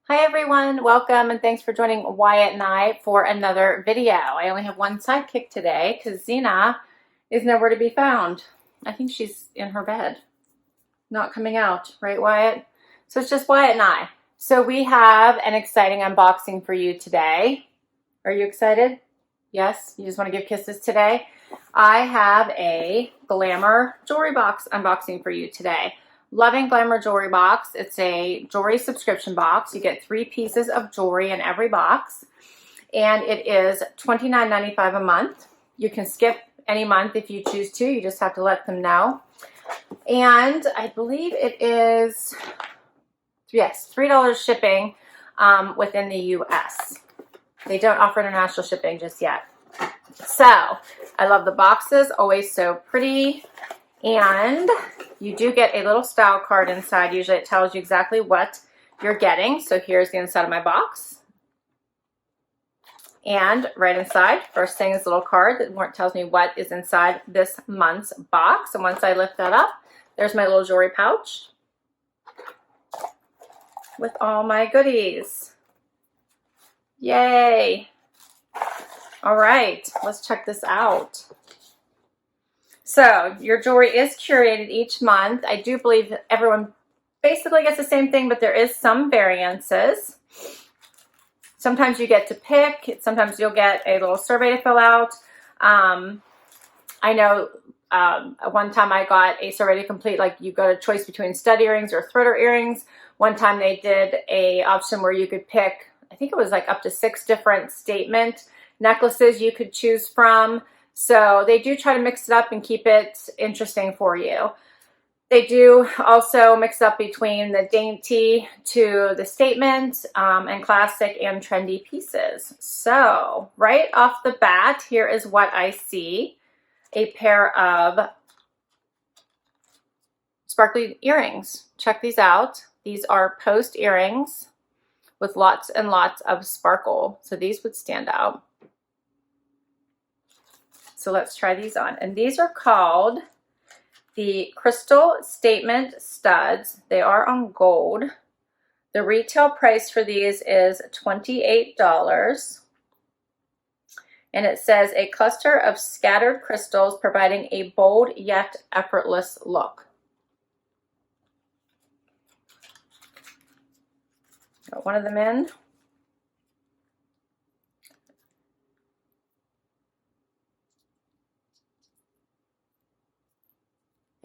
Hi everyone, welcome and thanks for joining Wyatt and I for another video. I only have one sidekick today because Zena is nowhere to be found. I think she's in her bed, not coming out, right Wyatt? So it's just Wyatt and I. So we have an exciting unboxing for you today. Are you excited? Yes? You just want to give kisses today? I have a Glamour Jewelry Box unboxing for you today. Loving Glamour Jewelry Box. It's a jewelry subscription box. You get 3 pieces of jewelry in every box, and it is $29.95 a month. You can skip any month if you choose to. You just have to let them know. And I believe it is, yes, $3 shipping within the US. They don't offer international shipping just yet. So I love the boxes, always so pretty. And you do get a little style card inside. Usually it tells you exactly what you're getting. So here's the inside of my box. And right inside, first thing is a little card that tells me what is inside this month's box. And once I lift that up, there's my little jewelry pouch with all my goodies. Yay. All right, let's check this out. So your jewelry is curated each month. I do believe everyone basically gets the same thing, but there is some variances. Sometimes you get to pick. Sometimes you'll get a little survey to fill out. I know one time I got a survey to complete, like you got a choice between stud earrings or threader earrings. One time they did a option where you could pick, I think it was like up to 6 different statement necklaces you could choose from. So they do try to mix it up and keep it interesting for you. They do also mix up between the dainty to the statement and classic and trendy pieces. So right off the bat, here is what I see. A pair of sparkly earrings. Check these out. These are post earrings with lots and lots of sparkle. So these would stand out. So let's try these on. And these are called the Crystal Statement Studs. They are on gold. The retail price for these is $28. And it says a cluster of scattered crystals providing a bold yet effortless look. Got one of them in.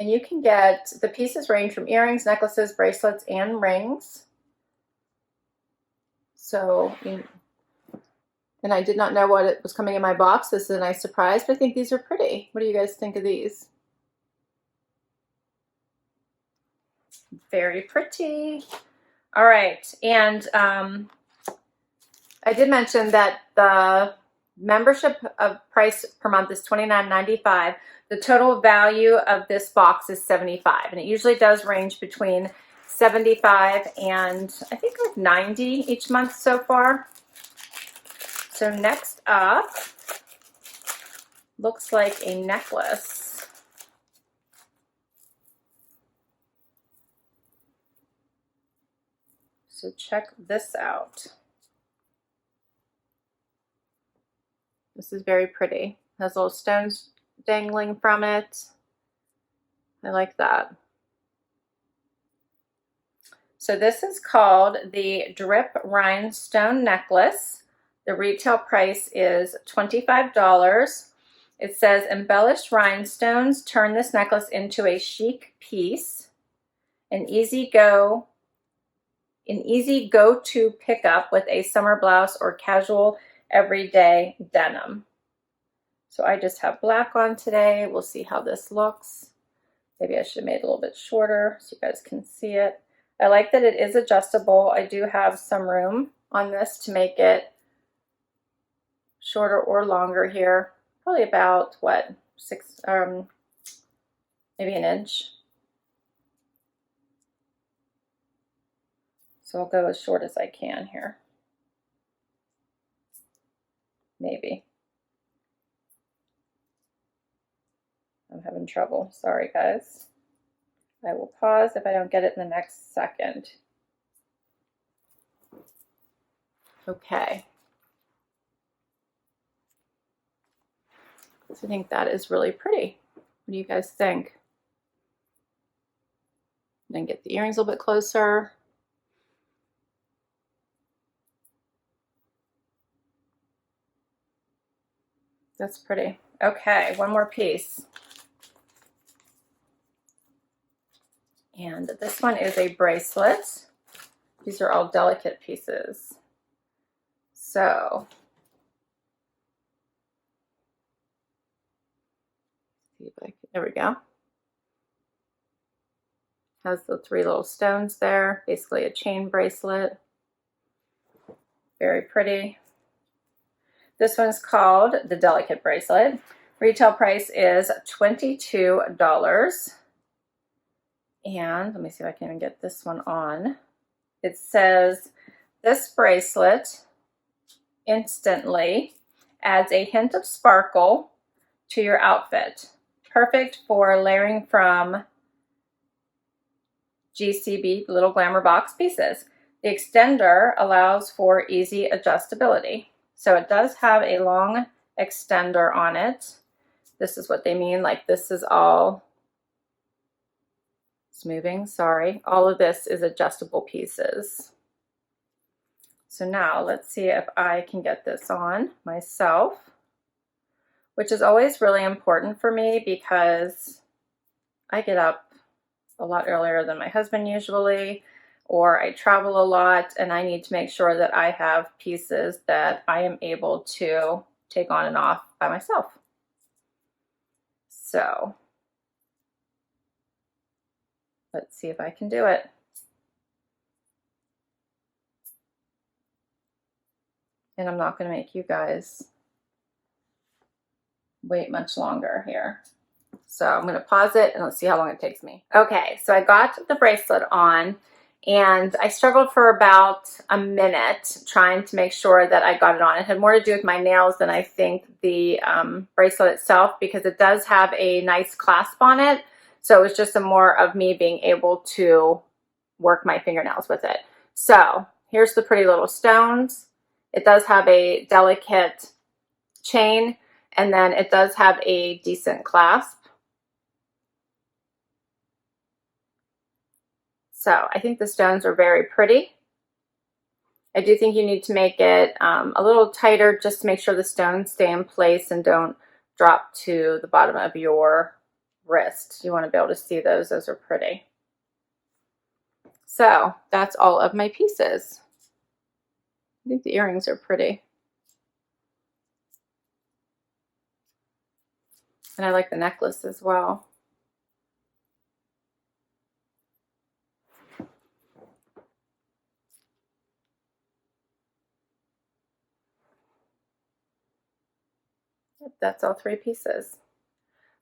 And you can get, the pieces range from earrings, necklaces, bracelets, and rings. So, and I did not know what it was coming in my box. This is a nice surprise, but I think these are pretty. What do you guys think of these? Very pretty. All right, and I did mention that the membership price per month is $29.95. The total value of this box is $75, and it usually does range between $75 and I think like $90 each month so far. So next up, looks like a necklace. So check this out. This is very pretty. It has little stones dangling from it. I like that. So this is called the Drip Rhinestone Necklace. The retail price is $25. It says embellished rhinestones turn this necklace into a chic piece. An easy go-to pickup with a summer blouse or casual everyday denim. So I just have black on today. We'll see how this looks. Maybe I should have made it a little bit shorter so you guys can see it. I like that it is adjustable. I do have some room on this to make it shorter or longer here. Probably about what, maybe an inch. So I'll go as short as I can here. Maybe. I'm having trouble. Sorry, guys. I will pause if I don't get it in the next second. Okay. So I think that is really pretty. What do you guys think? Then get the earrings a little bit closer. That's pretty. Okay, one more piece. And this one is a bracelet. These are all delicate pieces. So, see if I can, there we go. Has the 3 little stones there, basically a chain bracelet. Very pretty. This one's called the Delicate Bracelet. Retail price is $22. And let me see if I can even get this one on. It says, this bracelet instantly adds a hint of sparkle to your outfit. Perfect for layering from GCB Little Glamour Box pieces. The extender allows for easy adjustability. So it does have a long extender on it. This is what they mean, like this is all, it's moving, sorry. All of this is adjustable pieces. So now let's see if I can get this on myself, which is always really important for me because I get up a lot earlier than my husband usually, or I travel a lot and I need to make sure that I have pieces that I am able to take on and off by myself. So let's see if I can do it. And I'm not going to make you guys wait much longer here. So I'm going to pause it and let's see how long it takes me. Okay, so I got the bracelet on and I struggled for about a minute trying to make sure that I got it on. It had more to do with my nails than I think the bracelet itself, because it does have a nice clasp on it. So it was just more of me being able to work my fingernails with it. So here's the pretty little stones. It does have a delicate chain, and then it does have a decent clasp. So I think the stones are very pretty. I do think you need to make it a little tighter just to make sure the stones stay in place and don't drop to the bottom of your wrist. You want to be able to see those. Those are pretty. So that's all of my pieces. I think the earrings are pretty. And I like the necklace as well. That's all 3 pieces.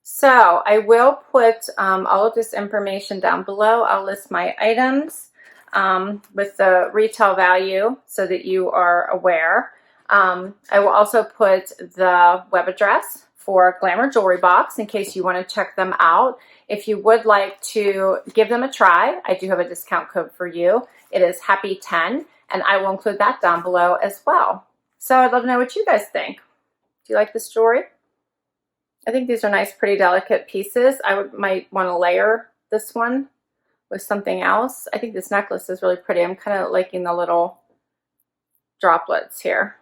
So I will put all of this information down below. I'll list my items with the retail value so that you are aware. I will also put the web address for Glamour Jewelry Box in case you want to check them out. If you would like to give them a try, I do have a discount code for you. It is Happy10, and I will include that down below as well. So I'd love to know what you guys think. Do you like this jewelry? I think these are nice, pretty delicate pieces. I might want to layer this one with something else. I think this necklace is really pretty. I'm kind of liking the little droplets here.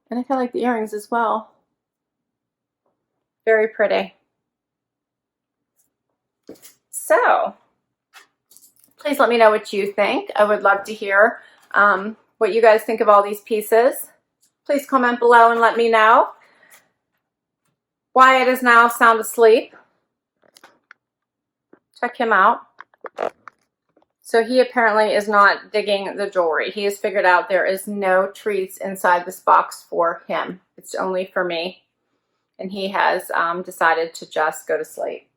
And I kind of like the earrings as well. Very pretty. So, please let me know what you think. I would love to hear what you guys think of all these pieces. Please comment below and let me know. Wyatt is now sound asleep. Check him out. So he apparently is not digging the jewelry. He has figured out there is no treats inside this box for him. It's only for me. And he has decided to just go to sleep.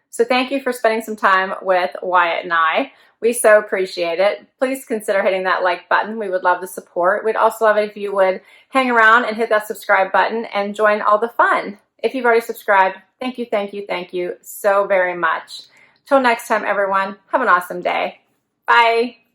So thank you for spending some time with Wyatt and I. We so appreciate it. Please consider hitting that like button. We would love the support. We'd also love it if you would hang around and hit that subscribe button and join all the fun. If you've already subscribed, thank you so very much. Till next time, everyone, have an awesome day. Bye.